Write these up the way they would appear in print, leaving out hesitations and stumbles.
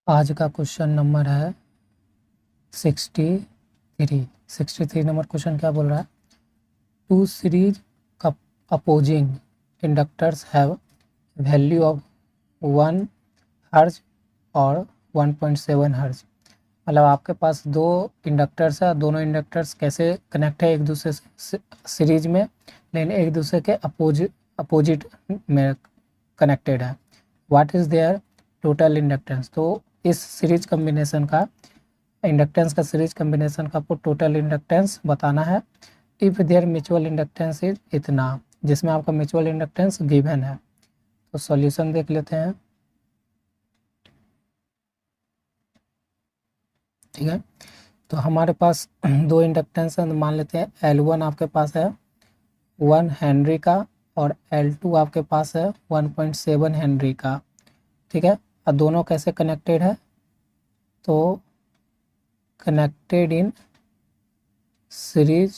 आज का question number है 63 नंबर क्वेश्चन क्या बोल रहा है। Two series opposing inductors have value of 1 hertz और 1.7 हर्ज। मतलब आपके पास दो इंडक्टर्स है, दोनों इंडक्टर्स कैसे कनेक्ट है एक दूसरे से सीरीज में, लेकिन एक दूसरे के अपोजिट में कनेक्टेड है। What is their total inductance. तो इस सीरीज कम्बिनेशन का इंडक्टेंस का सीरीज कम्बिनेशन का आपको टोटल इंडक्टेंस बताना है। If there mutual inductance is इतना, जिसमें आपका म्यूचुअल इंडक्टेंस गिवन है। तो सॉल्यूशन देख लेते हैं। ठीक है, तो हमारे पास दो इंडक्टेंस है, मान लेते हैं L1 आपके पास है 1 हेनरी का और L2 आपके पास है 1.7 हेनरी का। ठीक है, और दोनों कैसे कनेक्टेड है, तो कनेक्टेड इन सीरीज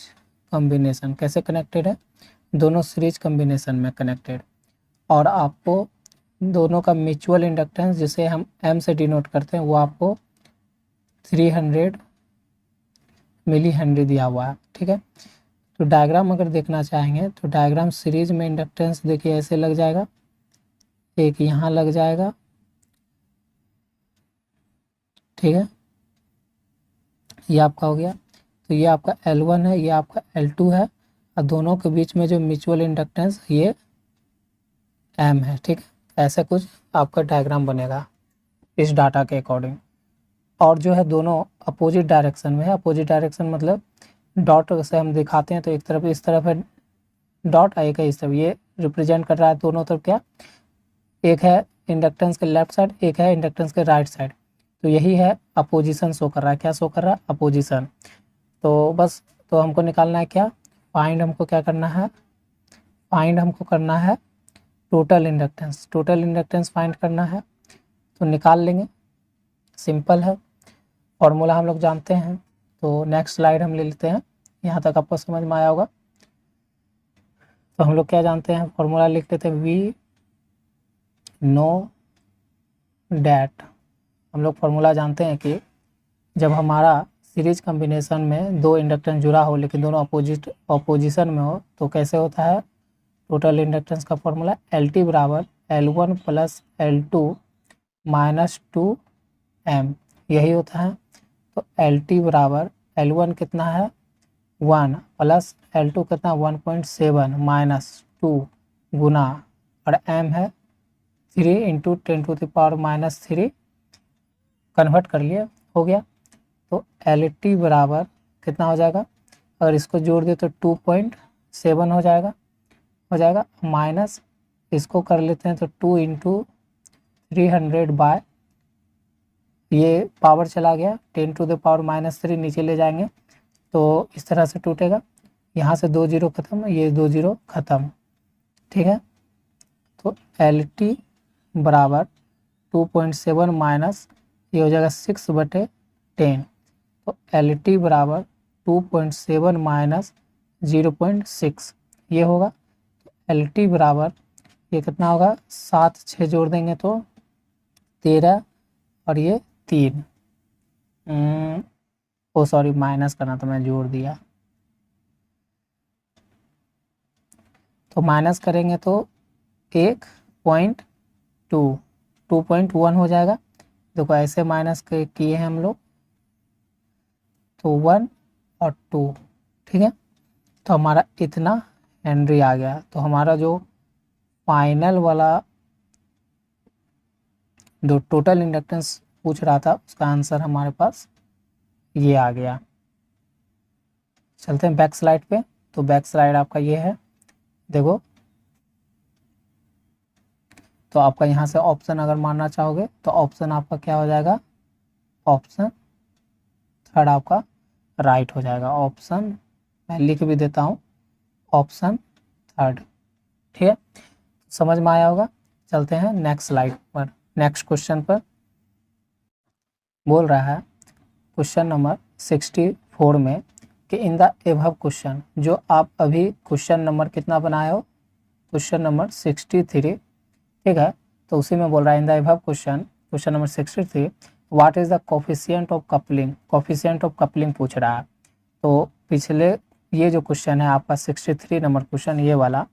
कॉम्बिनेशन। कैसे कनेक्टेड है, दोनों सीरीज कॉम्बिनेशन में कनेक्टेड। और आपको दोनों का म्यूचुअल इंडक्टेंस जिसे हम M से डिनोट करते हैं वो आपको 300 मिली हेनरी दिया हुआ है। ठीक है, तो डायग्राम अगर देखना चाहेंगे तो डायग्राम सीरीज में इंडक्टेंस देखिए ऐसे लग जाएगा, एक यहाँ लग जाएगा। ठीक है, ये आपका हो गया। तो ये आपका L1 है, ये आपका L2 है, और दोनों के बीच में जो म्यूचुअल इंडक्टेंस ये M है। ठीक है, ऐसे कुछ आपका डायग्राम बनेगा इस डाटा के अकॉर्डिंग। और जो है दोनों अपोजिट डायरेक्शन में है। अपोजिट डायरेक्शन मतलब डॉट से हम दिखाते हैं तो एक तरफ इस तरफ है डॉट, एक है इस तरफ। ये रिप्रेजेंट कर रहा है दोनों तरफ क्या, एक है इंडक्टेंस के लेफ्ट साइड, एक है इंडक्टेंस के राइट साइड। तो यही है अपोजिशन शो कर रहा है। क्या शो कर रहा है, अपोजिशन। तो बस, तो हमको निकालना है क्या, फाइंड हमको क्या करना है, फाइंड हमको करना है total inductance. Total inductance find करना है, तो निकाल लेंगे, सिंपल है। फॉर्मूला हम लोग जानते हैं। तो नेक्स्ट स्लाइड हम ले लेते हैं, यहाँ तक आपको समझ में आया होगा। तो हम लोग क्या जानते हैं, फॉर्मूला लिख लेते हैं, वी नो डैट। हम लोग फॉर्मूला जानते हैं कि जब हमारा सीरीज कॉम्बिनेशन में दो इंडक्टेंस जुड़ा हो लेकिन दोनों अपोजिशन में हो तो कैसे होता है। टोटल इंडक्टेंस का फॉर्मूला LT बराबर L1 plus L2 minus 2M, यही होता है। तो LT बराबर L1 कितना है 1 प्लस L2 कितना 1.7 माइनस 2 गुना, और M है 3 इंटू 10⁻³ कन्वर्ट कर लिए, हो गया। तो LT बराबर कितना हो जाएगा, अगर इसको जोड़ दे तो 2.7 हो जाएगा माइनस इसको कर लेते हैं तो 2 इंटू 300 बाय, ये पावर चला गया 10⁻³ नीचे ले जाएंगे तो इस तरह से टूटेगा। यहाँ से 2 जीरो खत्म, ये 2 जीरो खत्म। ठीक है, तो LT बराबर 2.7 माइनस ये हो जाएगा 6/10। तो LT बराबर 2.7 माइनस 0.6 ये होगा। तो LT बराबर ये कितना होगा, 7 6 जोड़ देंगे तो 13 और ये 3। ओ सॉरी, माइनस करना तो मैं जोड़ दिया। तो माइनस करेंगे तो 2.1 हो जाएगा। देखो ऐसे माइनस किए हैं हम लोग, तो 1 और 2। ठीक है, तो हमारा इतना हेनरी आ गया। तो हमारा जो फाइनल वाला जो टोटल इंडक्टेंस पूछ रहा था उसका आंसर हमारे पास ये आ गया। चलते हैं बैक स्लाइड पे। तो बैक स्लाइड आपका ये है, देखो। तो आपका यहाँ से ऑप्शन अगर मानना चाहोगे तो ऑप्शन आपका क्या हो जाएगा, ऑप्शन थर्ड आपका राइट हो जाएगा। ऑप्शन मैं लिख भी देता हूँ, ऑप्शन थर्ड। ठीक है, समझ में आया होगा। चलते हैं नेक्स्ट स्लाइड पर, नेक्स्ट क्वेश्चन पर। बोल रहा है क्वेश्चन नंबर 64 में कि इन द एबव क्वेश्चन, जो आप अभी क्वेश्चन नंबर कितना बनाए हो, क्वेश्चन नंबर 63। ठीक है, तो उसी में बोल रहा है in the above question, question number 63 what is the coefficient of coupling, coefficient of coupling पूछ रहा है। तो पिछले ये जो क्वेश्चन है आपका 63 नंबर क्वेश्चन ये वाला,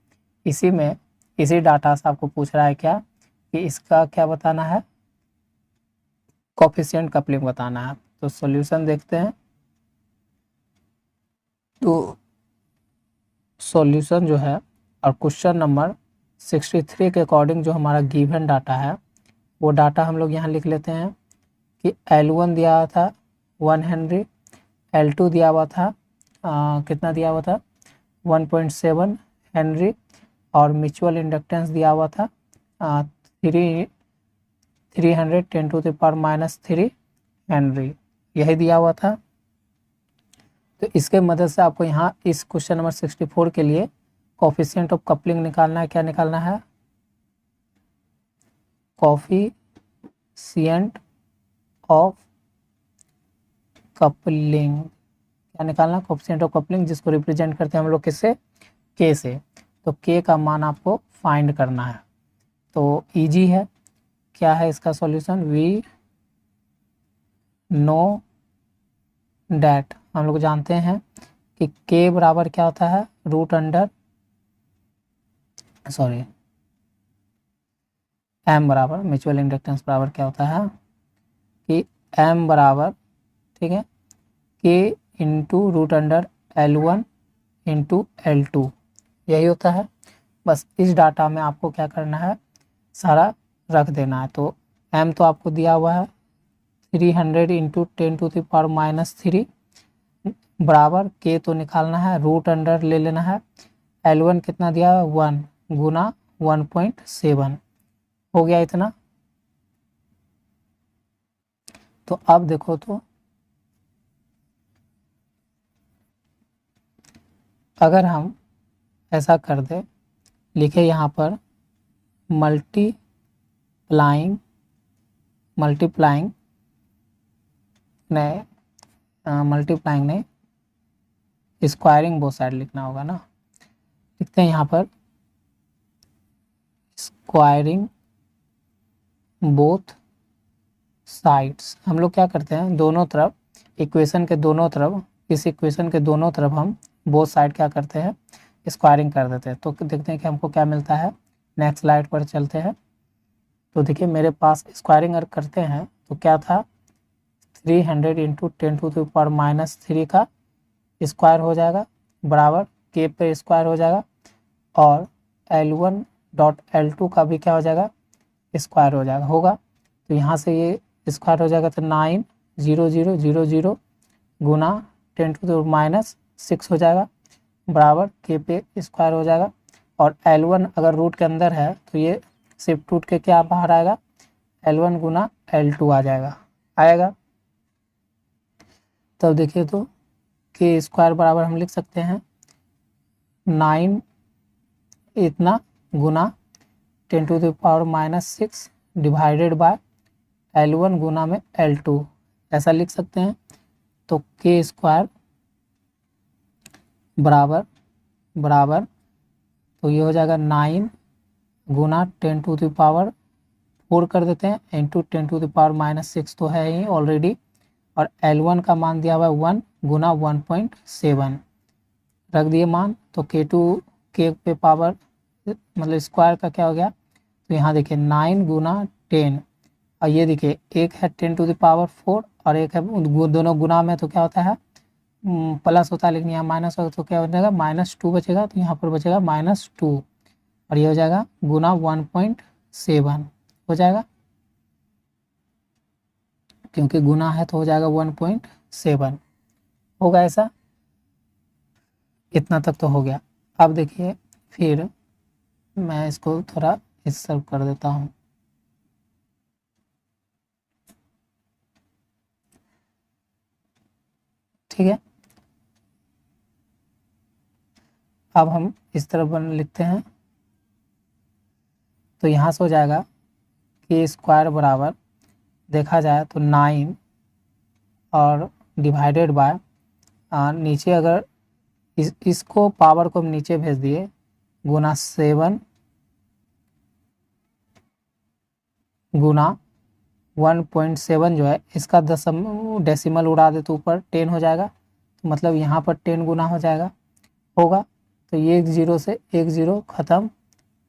इसी में इसी डाटा से आपको पूछ रहा है क्या कि इसका क्या बताना है, कोफिशिएंट कपलिंग बताना है। तो सॉल्यूशन देखते हैं। तो सॉल्यूशन जो है और क्वेश्चन नंबर 63 के अकॉर्डिंग जो हमारा गिवन डाटा है वो डाटा हम लोग यहाँ लिख लेते हैं कि L1 दिया हुआ था 1 हेनरी, L2 दिया हुआ था कितना दिया हुआ था 1.7 हेनरी, और म्यूचुअल इंडक्टेंस दिया हुआ था 310⁻³ हेनरी, यही दिया हुआ था। तो इसके मदद से आपको यहाँ इस क्वेश्चन नंबर 64 के लिए कोफिशिएंट ऑफ कपलिंग निकालना है। क्या निकालना है, कोफिशिएंट ऑफ कपलिंग, क्या निकालना, कोफिशिएंट ऑफ कपलिंग, जिसको रिप्रेजेंट करते हैं हम लोग किससे, के से। तो के का मान आपको फाइंड करना है। तो इजी है, क्या है इसका सॉल्यूशन, वी नो डैट, हम लोग जानते हैं कि के बराबर क्या होता है, एम बराबर, म्यूचुअल इंडक्टेंस बराबर क्या होता है कि एम बराबर, ठीक है, के इंटू √L1 इंटू L2, यही होता है। बस इस डाटा में आपको क्या करना है, सारा रख देना है। तो एम तो आपको दिया हुआ है 300 इंटू 10⁻³ बराबर के तो निकालना है, √अंडर ले लेना है, L1 कितना दिया है 1 गुना 1.7, हो गया इतना। तो अब देखो, तो अगर हम ऐसा कर दे, लिखे यहाँ पर मल्टीप्लाइंग नहीं, स्क्वायरिंग बोथ साइड लिखना होगा ना, लिखते हैं यहाँ पर स्क्वायरिंग बोथ साइड्स। हम लोग क्या करते हैं, दोनों तरफ इक्वेशन के दोनों तरफ, इस इक्वेशन के दोनों तरफ हम बोथ साइड क्या करते हैं, स्क्वायरिंग कर देते हैं। तो देखते हैं कि हमको क्या मिलता है। नेक्स्ट स्लाइड पर चलते हैं। तो देखिए मेरे पास स्क्वायरिंग अगर करते हैं तो क्या था, 300 इंटू 10⁻³ का स्क्वायर हो जाएगा बराबर के पे स्क्वायर हो जाएगा, और L1.L2 का भी क्या हो जाएगा, स्क्वायर हो जाएगा, होगा। तो यहाँ से ये स्क्वायर हो जाएगा तो 90000 गुना 10⁻⁶ हो जाएगा बराबर के पे स्क्वायर हो जाएगा। और L1 अगर रूट के अंदर है तो ये सिर्फ टूट के क्या बाहर आएगा, L1 गुना L2 आ आएगा। तब देखिए तो के स्क्वायर बराबर हम लिख सकते हैं 9 इतना गुना 10⁻⁶ डिवाइडेड बाय L1 गुना में L2, ऐसा लिख सकते हैं। तो के स्क्वायर बराबर तो ये हो जाएगा 9 गुना 10⁻⁴ कर देते हैं इंटू 10⁻⁻⁶ तो है ही ऑलरेडी, और L1 का मान दिया हुआ है 1 गुना 1.7 रख दिए मान। तो K2 के पे पावर मतलब स्क्वायर का क्या हो गया, तो यहाँ देखिए 9 गुना 10, और ये देखिए एक है 10⁻⁴ और एक है दोनों गुना में, तो क्या होता है प्लस होता है, लेकिन यहाँ माइनस होगा तो क्या हो जाएगा -2 बचेगा, तो यहाँ पर बचेगा -2, और ये हो जाएगा गुना 1.7 हो जाएगा, क्योंकि गुना है तो हो जाएगा 1.7 होगा। ऐसा इतना तक तो हो गया। अब देखिए फिर मैं इसको थोड़ा सर्व कर देता हूँ। ठीक है, अब हम इस तरफ लिखते हैं। तो यहाँ से हो जाएगा कि स्क्वायर बराबर देखा जाए तो 9 और डिवाइडेड बाय नीचे अगर इसको पावर को हम नीचे भेज दिए गुना 7 गुना 1.7 जो है इसका डेसिमल उड़ा दे तो ऊपर 10 हो जाएगा, तो मतलब यहाँ पर 10 गुना हो जाएगा होगा। तो ये एक जीरो से एक जीरो खत्म,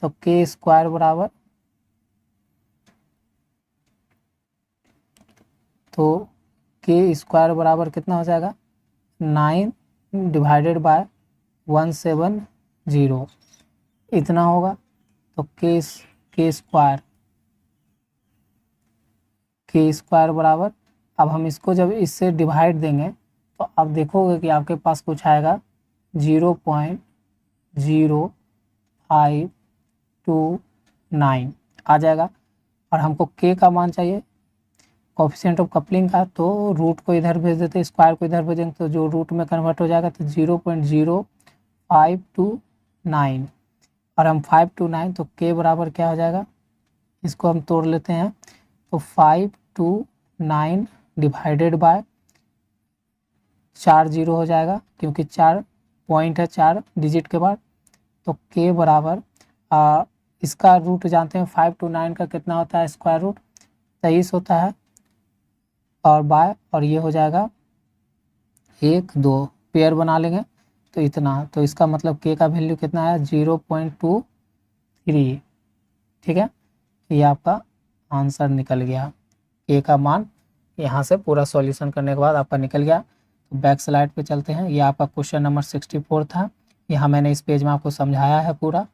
तो के स्क्वायर बराबर, तो के स्क्वायर बराबर कितना हो जाएगा 9 डिवाइडेड बाय 170 इतना होगा। तो के स्क्वायर बराबर, अब हम इसको जब इससे डिवाइड देंगे तो अब देखोगे कि आपके पास कुछ आएगा 0.0529 आ जाएगा। और हमको के का मान चाहिए कोएफिशिएंट ऑफ कपलिंग का, तो रूट को इधर भेज देते, स्क्वायर को इधर भेजेंगे तो जो रूट में कन्वर्ट हो जाएगा, तो 0.0529 और हम 529, तो के बराबर क्या हो जाएगा, इसको हम तोड़ लेते हैं, तो 529 डिवाइडेड बाय 4 जीरो हो जाएगा क्योंकि 4 पॉइंट है 4 डिजिट के बाद। तो के बराबर इसका रूट जानते हैं 529 का कितना होता है स्क्वायर रूट 23 होता है, और बाय और ये हो जाएगा 1 2 पेयर बना लेंगे तो इतना, तो इसका मतलब के का वैल्यू कितना है 0.23। ठीक है, ये आपका आंसर निकल गया, के का मान यहाँ से पूरा सॉल्यूशन करने के बाद आपका निकल गया। तो बैक स्लाइड पे चलते हैं, ये आपका क्वेश्चन नंबर 64 था, यहाँ मैंने इस पेज में आपको समझाया है पूरा,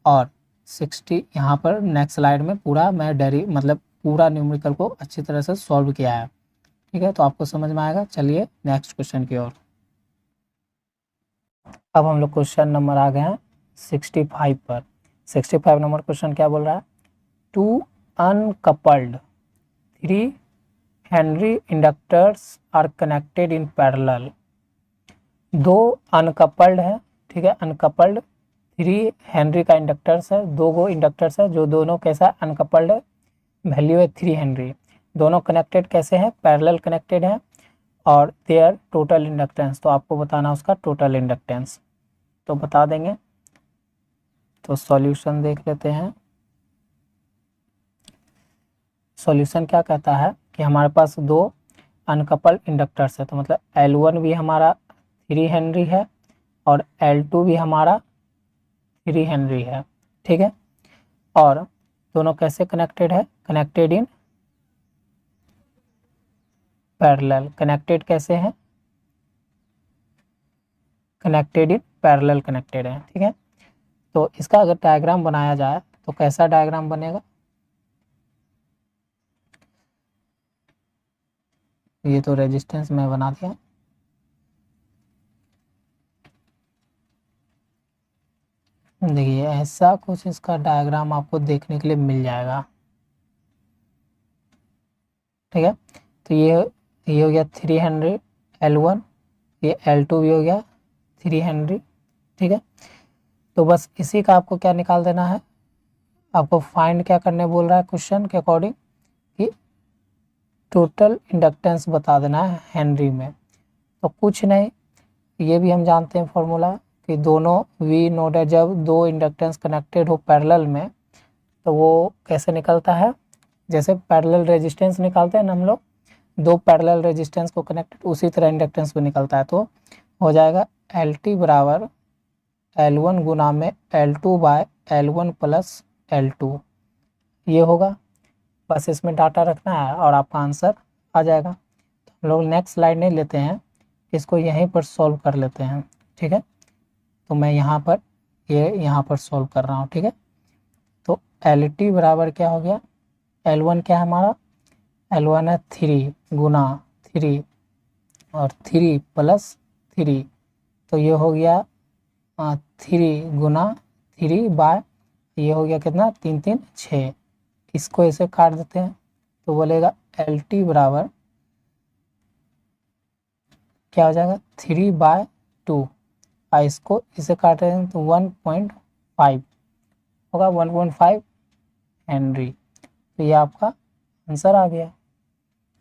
और 60 यहाँ पर नेक्स्ट स्लाइड में पूरा मैं मतलब पूरा न्यूमेरिकल को अच्छी तरह से सॉल्व किया है। ठीक है, तो आपको समझ में आएगा। चलिए नेक्स्ट क्वेश्चन की ओर। अब हम लोग क्वेश्चन नंबर आ गए हैं 65 पर। 65 नंबर क्वेश्चन क्या बोल रहा है, 2 uncoupled 3 Henry inductors are connected in parallel. दो अनकपल्ड है, ठीक है, अनकपल्ड 3 हेनरी का इंडक्टर्स है, दो गो इंडक्टर्स है जो दोनों कैसा अनकपल्ड है, वैल्यू है 3 हेनरी, दोनों कनेक्टेड कैसे हैं पैरेलल कनेक्टेड है, और देयर टोटल इंडक्टेंस, तो आपको बताना उसका टोटल इंडक्टेंस, तो बता देंगे। तो सॉल्यूशन देख लेते हैं। सॉल्यूशन क्या कहता है कि हमारे पास दो अनकपल्ड इंडक्टर्स है, तो मतलब L1 भी हमारा 3 हेनरी है और L2 भी हमारा 3 हेनरी है। ठीक है, और दोनों कैसे कनेक्टेड है, कनेक्टेड इन पैरेलल, कनेक्टेड कैसे है, कनेक्टेड इन पैरेलल कनेक्टेड है। ठीक है, तो इसका अगर डायग्राम बनाया जाए तो कैसा डायग्राम बनेगा, ये तो रेजिस्टेंस में बना दिया, देखिए ऐसा कुछ इसका डायग्राम आपको देखने के लिए मिल जाएगा। ठीक है, तो ये हो गया 3 हेनरी L1, ये L2 भी हो गया 3 हेनरी। ठीक है, तो बस इसी का आपको क्या निकाल देना है, आपको फाइंड क्या करने बोल रहा है क्वेश्चन के अकॉर्डिंग कि टोटल इंडक्टेंस बता देना है हेनरी में। तो कुछ नहीं, ये भी हम जानते हैं फॉर्मूला कि दोनों V नोड है, जब दो इंडक्टेंस कनेक्टेड हो पैरेलल में तो वो कैसे निकलता है, जैसे पैरेलल रेजिस्टेंस निकालते हैं ना हम लोग, दो पैरेलल रेजिस्टेंस को कनेक्टेड, उसी तरह इंडक्टेंस भी निकलता है। तो हो जाएगा LT बराबर L1 गुना में L2 bye L1 plus L2, ये होगा। बस इसमें डाटा रखना है और आपका आंसर आ जाएगा। तो हम लोग नेक्स्ट स्लाइड नहीं लेते हैं, इसको यहीं पर सॉल्व कर लेते हैं। ठीक है, तो मैं यहाँ पर यहाँ पर सॉल्व कर रहा हूँ। ठीक है, तो LT बराबर क्या हो गया, L1 क्या है हमारा, L1 है 3 गुना 3 और 3 प्लस 3, तो ये हो गया 3 गुना 3 बाय, ये हो गया कितना 3 3 6, इसको ऐसे काट देते हैं तो बोलेगा LT बराबर क्या हो जाएगा 3/2, और इसको इसे काट रहे हैं तो 1.5 होगा, 1.5 हेनरी। तो ये आपका आंसर आ गया।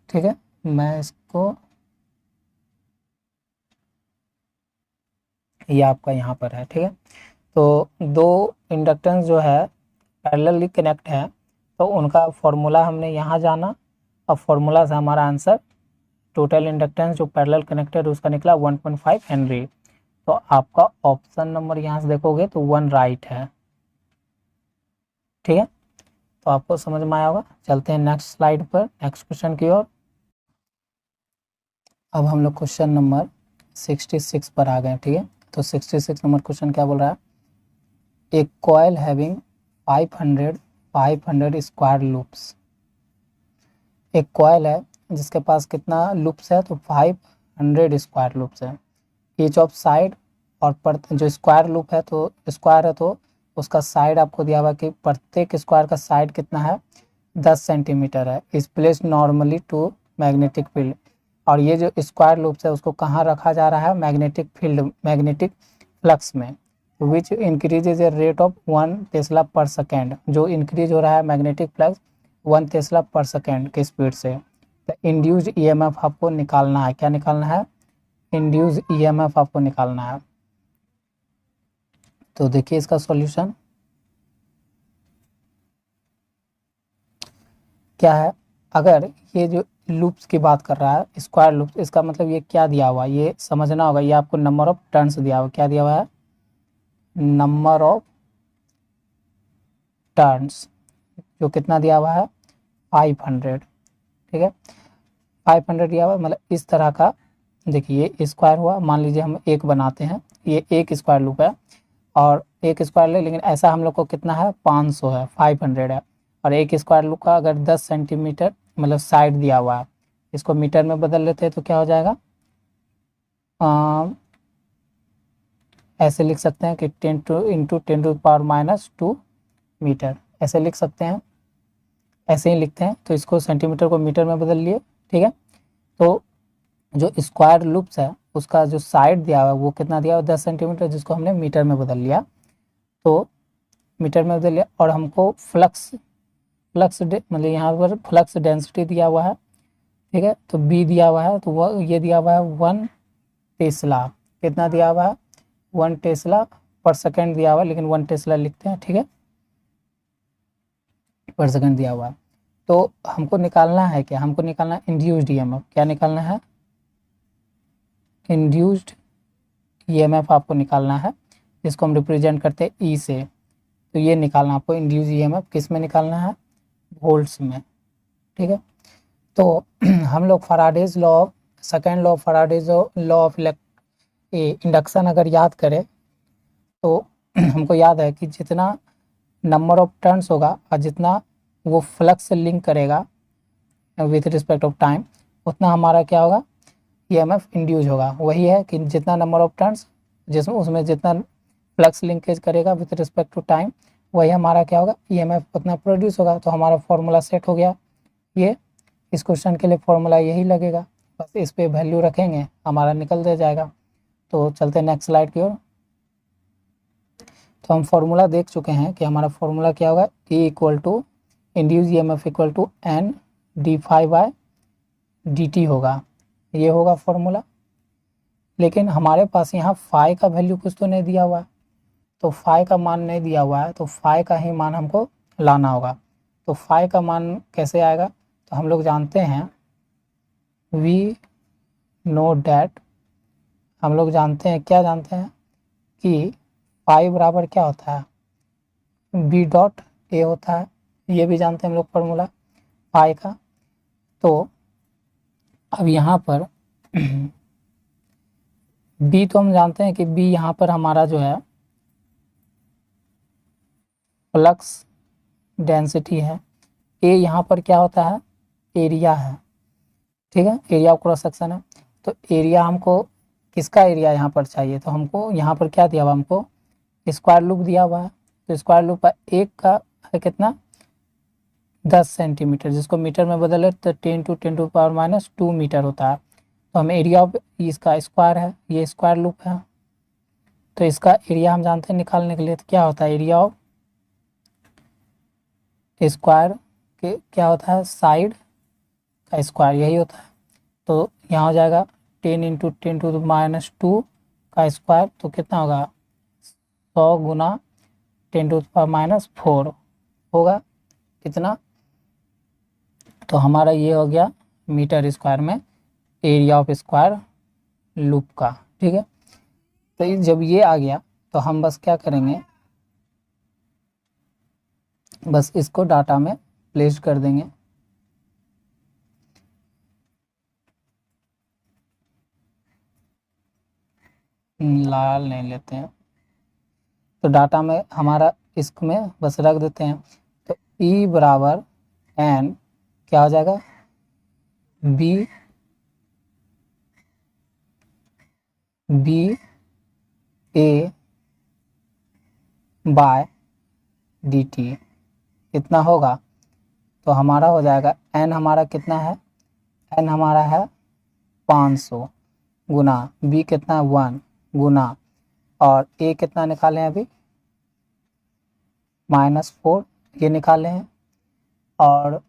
ठीक है, मैं इसको, ये आपका यहाँ पर है। ठीक है, तो दो इंडक्टेंस जो है पैरेलली कनेक्ट है तो उनका फॉर्मूला हमने यहाँ जाना अब फॉर्मूला से हमारा आंसर टोटल इंडक्टेंस जो पैरेलल कनेक्टेड उसका निकला 1.5 हेनरी। तो आपका ऑप्शन नंबर यहाँ से देखोगे तो 1 राइट है। ठीक है, तो आपको समझ में आया होगा। चलते हैं नेक्स्ट स्लाइड पर, नेक्स्ट क्वेश्चन की ओर। अब हम लोग क्वेश्चन नंबर 66 पर आ गए। ठीक है, तो 66 नंबर क्वेश्चन क्या बोल रहा है, एक कॉइल हैविंग 500 स्क्वायर लूप्स। एक कॉइल है जिसके पास कितना लूप्स है, तो 500 स्क्वायर लूप्स है। ईच ऑफ साइड, और पर जो स्क्वायर लूप है तो स्क्वायर है तो उसका साइड आपको दिया हुआ कि प्रत्येक स्क्वायर का साइड कितना है, 10 सेंटीमीटर है। इस place normally to magnetic field, और ये जो स्क्वायर लूप्स है उसको कहाँ रखा जा रहा है, मैग्नेटिक फील्ड, मैग्नेटिक फ्लक्स में, विच increases a rate of 1 Tesla पर सेकेंड। जो इंक्रीज हो रहा है मैग्नेटिक फ्लक्स 1 टेस्ला पर सेकेंड की स्पीड से। तो इंड्यूस्ड ईएमएफ आपको निकालना है। क्या निकालना है, इंड्यूस्ड ईएमएफ आपको निकालना है। तो देखिए इसका सॉल्यूशन क्या है। अगर ये जो लूप्स की बात कर रहा है स्क्वायर लूप्स, इसका मतलब ये क्या दिया हुआ है, ये समझना होगा। ये आपको नंबर ऑफ टर्न्स दिया हुआ, क्या दिया हुआ है, नंबर ऑफ टर्न्स, जो कितना दिया हुआ है, 500। ठीक है, 500 दिया हुआ है, मतलब इस तरह का। देखिए ये स्क्वायर हुआ, मान लीजिए हम एक बनाते हैं, ये एक स्क्वायर लूप है और एक स्क्वायर ले, लेकिन ऐसा हम लोग को कितना है, 500 है, 500 है। और एक स्क्वायर लूप का अगर 10 सेंटीमीटर मतलब साइड दिया हुआ है, इसको मीटर में बदल लेते हैं तो क्या हो जाएगा, ऐसे लिख सकते हैं कि 10 × 10⁻² मीटर, ऐसे लिख सकते हैं, ऐसे ही लिखते हैं। तो इसको सेंटीमीटर को मीटर में बदल लिए। ठीक है, तो जो स्क्वायर लूप्स है उसका जो साइड दिया हुआ है वो कितना दिया हुआ, 10 सेंटीमीटर, जिसको हमने मीटर में बदल लिया। तो मीटर में बदल लिया, और हमको फ्लक्स मतलब यहाँ पर फ्लक्स डेंसिटी दिया हुआ है। ठीक है, तो बी दिया हुआ है, तो वह ये दिया हुआ है 1 टेस्ला। कितना दिया हुआ है, 1 टेस्ला पर सेकेंड दिया हुआ है, लेकिन 1 टेस्ला लिखते हैं। ठीक है, पर सेकेंड दिया हुआ है। तो हमको निकालना है क्या, हमको निकालना है इंड्यूस्ड ईएमएफ। क्या निकालना है, इंड्यूस्ड ईएमएफ आपको निकालना है, जिसको हम रिप्रेजेंट करते हैं ई से। तो ये निकालना आपको इंड्यूस्ड ईएमएफ किस में निकालना है, वोल्ट्स में। ठीक है, तो हम लोग Faraday's law, second law Faraday's law of induction अगर याद करें तो हमको याद है कि जितना नंबर ऑफ टर्न्स होगा और जितना वो फ्लक्स से लिंक करेगा विथ रिस्पेक्ट ऑफ टाइम, उतना हमारा क्या होगा, ईएमएफ इंड्यूस होगा। वही है कि जितना नंबर ऑफ टर्न्स, जिसमें उसमें जितना फ्लक्स लिंकेज करेगा विथ रिस्पेक्ट टू टाइम, वही हमारा क्या होगा, ईएमएफ उतना प्रोड्यूस होगा। तो हमारा फॉर्मूला सेट हो गया। ये इस क्वेश्चन के लिए फॉर्मूला यही लगेगा, बस इस पे वैल्यू रखेंगे, हमारा निकल दे जाएगा। तो चलते हैं नेक्स्ट स्लाइड की ओर। तो हम फॉर्मूला देख चुके हैं कि हमारा फॉर्मूला क्या होगा, E equal to induce EMF equal to N d∅dt होगा, ये होगा फॉर्मूला। लेकिन हमारे पास यहाँ फाई का वैल्यू कुछ तो नहीं दिया हुआ है, तो फाई का मान नहीं दिया हुआ है, तो फाई का ही मान हमको लाना होगा। तो फाई का मान कैसे आएगा, तो हम लोग जानते हैं, वी नो डैट, हम लोग जानते हैं, क्या जानते हैं कि फाई बराबर क्या होता है, बी डॉट ए होता है। ये भी जानते हैं हम लोग फॉर्मूला फाई का। तो अब यहाँ पर बी तो हम जानते हैं कि बी यहाँ पर हमारा जो है फ्लक्स डेंसिटी है। ए यहाँ पर क्या होता है, एरिया है। ठीक है, एरिया ऑफ क्रॉस सेक्शन है। तो एरिया हमको किसका एरिया यहाँ पर चाहिए, तो हमको यहाँ पर क्या दिया हुआ, हमको स्क्वायर लूप दिया हुआ है। तो स्क्वायर लूप का एक का है कितना, 10 सेंटीमीटर, जिसको मीटर में बदले तो 10 × 10⁻² मीटर होता है। तो हमें एरिया ऑफ इसका स्क्वायर है, ये स्क्वायर लूप है, तो इसका एरिया हम जानते हैं निकालने के लिए। तो क्या होता है, एरिया ऑफ स्क्वायर के क्या होता है, साइड का स्क्वायर, यही होता है। तो यहाँ हो जाएगा 10 × 10⁻² का स्क्वायर, तो कितना होगा, 100 × 10⁻⁴ होगा कितना। तो हमारा ये हो गया मीटर स्क्वायर में एरिया ऑफ स्क्वायर लूप का। ठीक है, तो जब ये आ गया तो हम बस क्या करेंगे, बस इसको डाटा में प्लेस कर देंगे। लाल नहीं लेते हैं, तो डाटा में हमारा इसमें बस रख देते हैं। तो E बराबर N क्या हो जाएगा, बी ए बाय डी टी कितना होगा, तो हमारा हो जाएगा N हमारा कितना है, N हमारा है 500 गुना B कितना है 1 गुना, और A कितना निकाले हैं अभी -4 ये निकाले हैं, और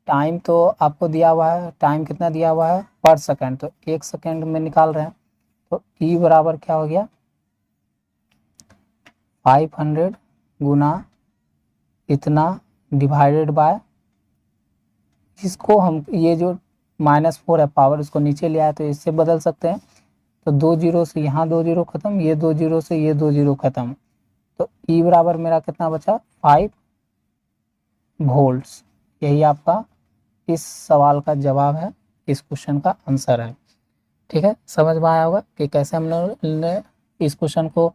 टाइम तो आपको दिया हुआ है, टाइम कितना दिया हुआ है पर सेकंड, तो 1 सेकंड में निकाल रहे हैं। तो E बराबर क्या हो गया 500 गुना इतना डिवाइडेड बाय, इसको हम ये जो -4 है पावर इसको नीचे ले आए तो इससे बदल सकते हैं। तो 2 जीरो से यहाँ 2 जीरो खत्म, ये 2 जीरो से ये 2 जीरो खत्म, तो E बराबर मेरा कितना बचा 5 वोल्ट्स। यही आपका इस सवाल का जवाब है, इस क्वेश्चन का आंसर है। ठीक है, समझ में आया होगा कि कैसे हम लोग ने इस क्वेश्चन को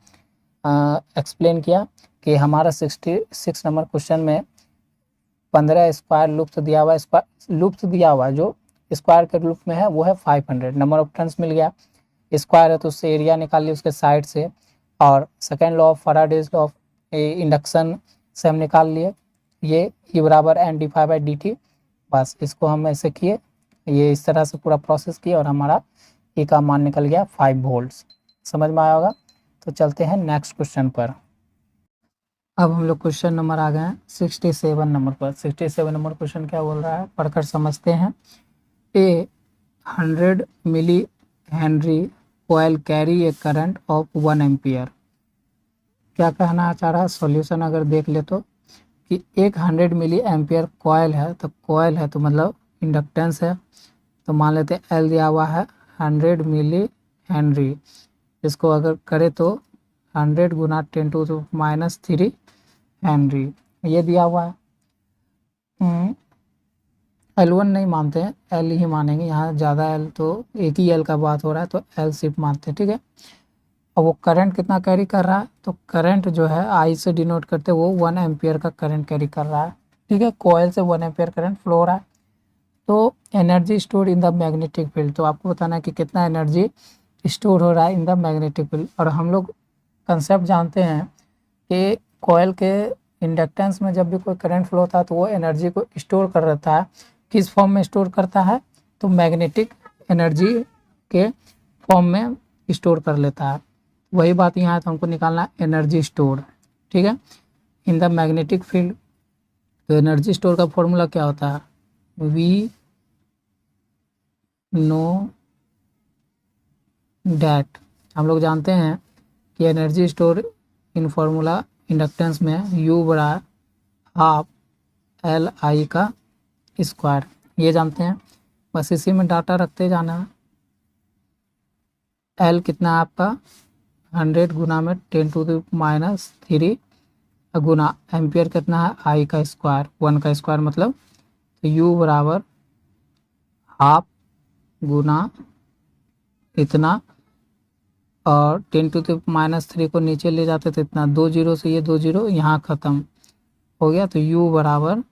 एक्सप्लेन किया कि हमारा 66 नंबर क्वेश्चन में 15 स्क्वायर लूप्स दिया हुआ है, स्क्वायर लूप्स दिया हुआ है जो स्क्वायर के लूप में है वो है 500, नंबर ऑफ टर्न्स मिल गया, स्क्वायर है तो उससे एरिया निकाल लिया उसके साइड से, और second law of Faraday's law of induction से हम निकाल लिए ये E बराबर N/dt। बस इसको हम ऐसे किए, ये इस तरह से पूरा प्रोसेस किया और हमारा E का मान निकल गया 5 वोल्ट्स। समझ में आया होगा, तो चलते हैं नेक्स्ट क्वेश्चन पर। अब हम लोग क्वेश्चन नंबर आ गए हैं 67 नंबर पर। 67 नंबर क्वेश्चन क्या बोल रहा है पढ़कर समझते हैं। A 100 milli henry coil carry a current of 1 ampere. क्या कहना चाह रहा है, सॉल्यूशन अगर देख ले तो कि एक 100 मिली एम्पियर कॉइल है, तो कॉइल है तो मतलब इंडक्टेंस है, तो मान लेते हैं एल दिया हुआ है 100 मिली हेनरी, इसको अगर करे तो 100 गुना 10⁻³ हेनरी ये दिया हुआ है। L1 नहीं मानते हैं, L ही मानेंगे, यहाँ ज़्यादा L तो एक ही L का बात हो रहा है तो L सिर्फ मानते हैं। ठीक है, और वो करंट कितना कैरी कर रहा है, तो करंट जो है I से डिनोट करते वो 1 एम्पियर का करंट कैरी कर रहा है। ठीक है, कॉइल से 1 एम्पियर करंट फ्लो हो रहा है। तो energy store in the magnetic field, तो आपको बताना है कि कितना एनर्जी स्टोर हो रहा है इन द मैग्नेटिक फील्ड। और हम लोग कंसेप्ट जानते हैं कि कॉइल के इंडक्टेंस में जब भी कोई करंट फ्लो होता है तो वो एनर्जी को स्टोर कर रहता है, किस फॉर्म में स्टोर करता है, तो मैग्नेटिक एनर्जी के फॉर्म में स्टोर कर लेता है। वही बात यहाँ है, तो हमको निकालना है एनर्जी स्टोर। ठीक है, इन द मैग्नेटिक फील्ड, तो एनर्जी स्टोर का फॉर्मूला क्या होता है, वी नो डैट, हम लोग जानते हैं कि energy store in formula inductance में U बराबर हाफ LI का स्क्वायर, ये जानते हैं, बस इसी में डाटा रखते जाना है। L कितना है आपका 100 गुना में 10⁻³ गुना एम्पियर कितना है I का स्क्वायर 1 का स्क्वायर मतलब, तो U बराबर हाफ गुना इतना, और 10⁻³ को नीचे ले जाते तो इतना, 2 जीरो से ये 2 जीरो यहाँ ख़त्म हो गया, तो U बराबर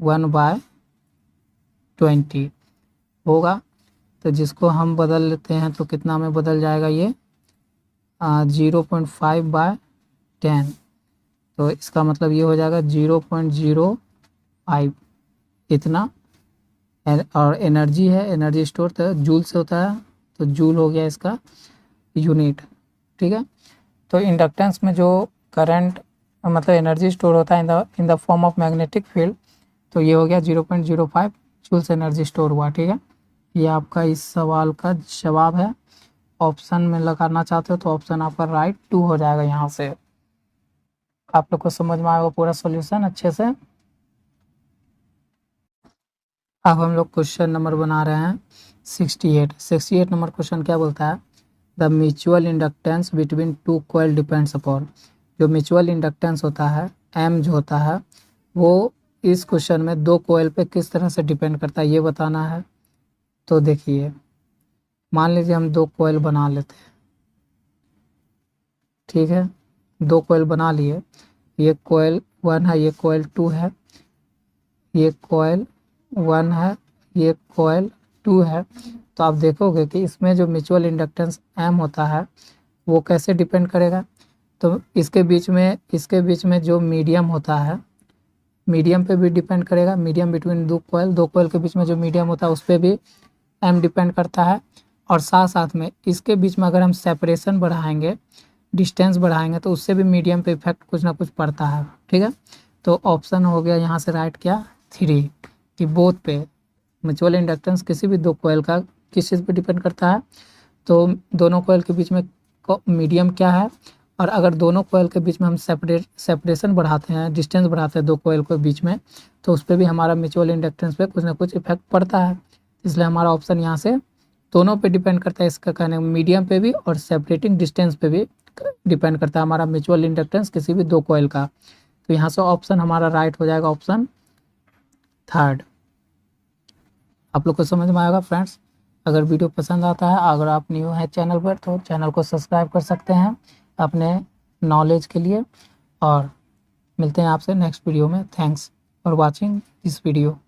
1/20 होगा। तो जिसको हम बदल लेते हैं तो कितना में बदल जाएगा ये 0.5/10, तो इसका मतलब ये हो जाएगा 0.05 इतना। और एनर्जी है, एनर्जी स्टोर तो जूल से होता है, तो जूल हो गया इसका यूनिट। ठीक है, तो इंडक्टेंस में जो करंट मतलब एनर्जी स्टोर होता है in the form of magnetic field, तो ये हो गया 0.05 जूल से एनर्जी स्टोर हुआ। ठीक है, ये आपका इस सवाल का जवाब है। ऑप्शन में लगाना चाहते हो तो ऑप्शन आपका राइट 2 हो जाएगा। यहाँ से आप लोग को समझ में आएगा पूरा सॉल्यूशन अच्छे से। अब हम लोग क्वेश्चन नंबर बना रहे हैं 68 नंबर क्वेश्चन क्या बोलता है, the mutual inductance between two coil depends upon. जो म्यूचुअल इंडक्टेंस होता है एम जो होता है वो इस क्वेश्चन में दो कॉइल पे किस तरह से डिपेंड करता है ये बताना है। तो देखिए मान लीजिए हम दो कॉइल बना लेते हैं, ठीक है, दो कॉइल बना लिए, ये कॉइल 1 है, ये कॉइल 2 है, ये कॉइल 1 है, ये कॉइल 2 है। तो आप देखोगे कि इसमें जो म्यूचुअल इंडक्टेंस एम होता है वो कैसे डिपेंड करेगा। तो इसके बीच में जो मीडियम होता है, मीडियम पे भी डिपेंड करेगा। मीडियम बिटवीन दो कॉइल के बीच में जो मीडियम होता है उस पर भी एम डिपेंड करता है। और साथ साथ में इसके बीच में अगर हम सेपरेशन बढ़ाएंगे, डिस्टेंस बढ़ाएंगे, तो उससे भी मीडियम पे इफेक्ट कुछ ना कुछ पड़ता है, ठीक है। तो ऑप्शन हो गया यहाँ से राइट क्या 3, कि बोथ पे म्यूचुअल इंडक्टेंस किसी भी दो कॉइल का किस चीज़ पे डिपेंड करता है। तो दोनों कॉइल के बीच में मीडियम क्या है, और अगर दोनों कॉइल के बीच में हम सेपरेशन बढ़ाते हैं, डिस्टेंस बढ़ाते हैं दो कॉइल के बीच में, तो उस पर भी हमारा म्यूचुअल इंडक्टेंस पे कुछ ना कुछ इफेक्ट पड़ता है। इसलिए हमारा ऑप्शन यहाँ से दोनों पे डिपेंड करता है, इसका कहने मीडियम पे भी और सेपरेटिंग डिस्टेंस पे भी डिपेंड करता है हमारा म्यूचुअल इंडक्टेंस किसी भी दो कॉइल का। तो यहाँ से ऑप्शन हमारा राइट हो जाएगा, ऑप्शन 3। आप लोग को समझ में आएगा फ्रेंड्स। अगर वीडियो पसंद आता है, अगर आप न्यू हैं चैनल पर, तो चैनल को सब्सक्राइब कर सकते हैं अपने नॉलेज के लिए। और मिलते हैं आपसे नेक्स्ट वीडियो में। Thanks for watching this video.